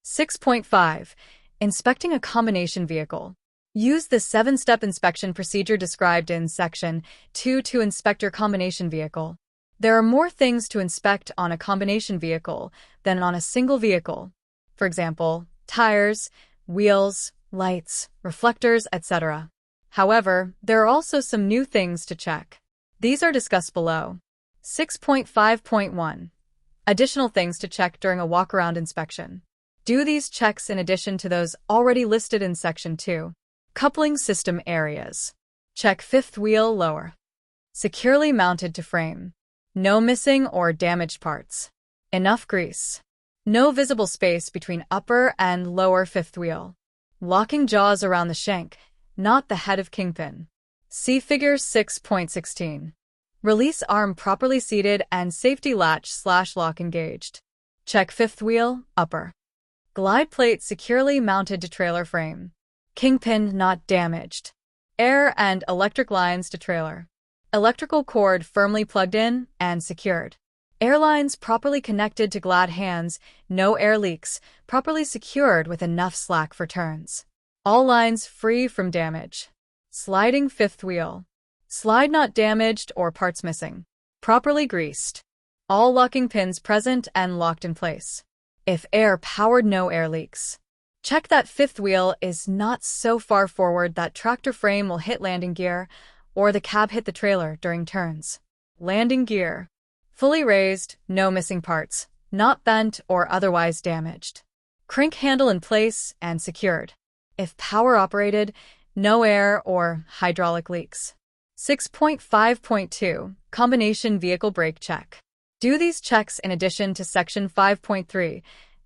6.5. Inspecting a combination vehicle. Use the 7-step inspection procedure described in Section 2 to inspect your combination vehicle. There are more things to inspect on a combination vehicle than on a single vehicle. For example, tires, wheels, lights, reflectors, etc. However, there are also some new things to check. These are discussed below. 6.5.1. Additional things to check during a walk-around inspection. Do these checks in addition to those already listed in Section 2. Coupling system areas. Check fifth wheel lower. Securely mounted to frame. No missing or damaged parts. Enough grease. No visible space between upper and lower fifth wheel. Locking jaws around the shank, not the head of kingpin. See Figure 6.16. Release arm properly seated and safety latch/lock engaged. Check fifth wheel, upper. Glide plate securely mounted to trailer frame. Kingpin not damaged. Air and electric lines to trailer. Electrical cord firmly plugged in and secured. Air lines properly connected to glad hands, no air leaks, properly secured with enough slack for turns. All lines free from damage. Sliding fifth wheel. Slide not damaged or parts missing. Properly greased. All locking pins present and locked in place. If air powered, no air leaks. Check that fifth wheel is not so far forward that tractor frame will hit landing gear or the cab hit the trailer during turns. Landing gear. Fully raised, no missing parts, not bent or otherwise damaged. Crank handle in place and secured. If power operated, no air or hydraulic leaks. 6.5.2. Combination vehicle brake check. Do these checks in addition to Section 5.3,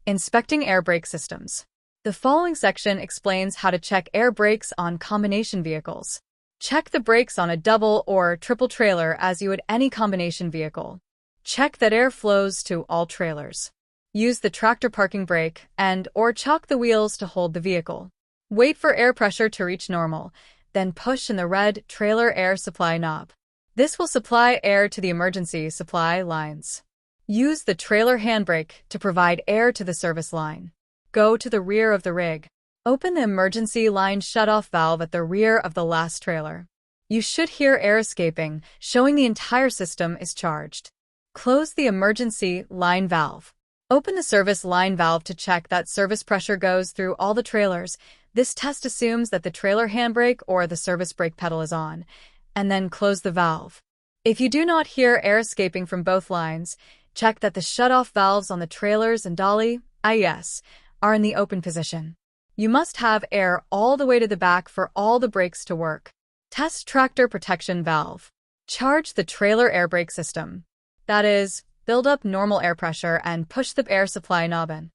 Inspecting air brake systems. The following section explains how to check air brakes on combination vehicles. Check the brakes on a double or triple trailer as you would any combination vehicle. Check that air flows to all trailers. Use the tractor parking brake and/or chock the wheels to hold the vehicle. Wait for air pressure to reach normal, then push in the red trailer air supply knob. This will supply air to the emergency supply lines. Use the trailer handbrake to provide air to the service line. Go to the rear of the rig. Open the emergency line shutoff valve at the rear of the last trailer. You should hear air escaping, showing the entire system is charged. Close the emergency line valve. Open the service line valve to check that service pressure goes through all the trailers. This test assumes that the trailer handbrake or the service brake pedal is on, and then close the valve. If you do not hear air escaping from both lines, check that the shutoff valves on the trailers and dolly, IES, are in the open position. You must have air all the way to the back for all the brakes to work. Test tractor protection valve. Charge the trailer air brake system. That is, build up normal air pressure and push the air supply knob in.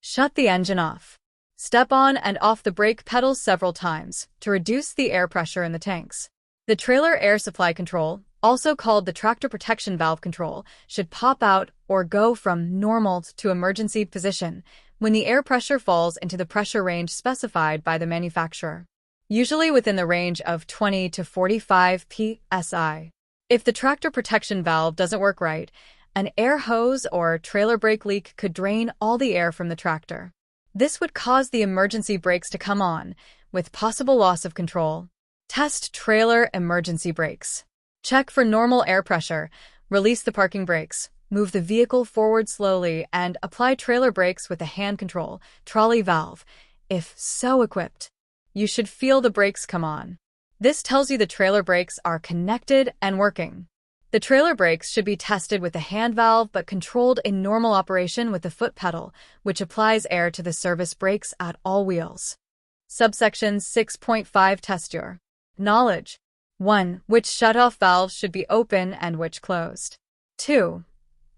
Shut the engine off. Step on and off the brake pedals several times to reduce the air pressure in the tanks. The trailer air supply control, also called the tractor protection valve control, should pop out or go from normal to emergency position when the air pressure falls into the pressure range specified by the manufacturer, usually within the range of 20 to 45 psi. If the tractor protection valve doesn't work right, an air hose or trailer brake leak could drain all the air from the tractor. This would cause the emergency brakes to come on, with possible loss of control. Test trailer emergency brakes. Check for normal air pressure, release the parking brakes, move the vehicle forward slowly, and apply trailer brakes with the hand control, trolley valve. If so equipped, you should feel the brakes come on. This tells you the trailer brakes are connected and working. The trailer brakes should be tested with the hand valve but controlled in normal operation with the foot pedal, which applies air to the service brakes at all wheels. Subsection 6.5 Test your knowledge. 1. Which shutoff valves should be open and which closed? 2.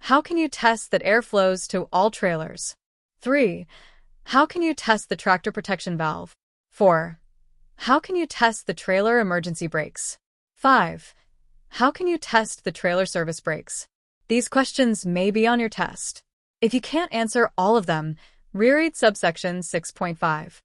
How can you test that air flows to all trailers? 3. How can you test the tractor protection valve? 4. How can you test the trailer emergency brakes? 5. How can you test the trailer service brakes? These questions may be on your test. If you can't answer all of them, reread subsection 6.5.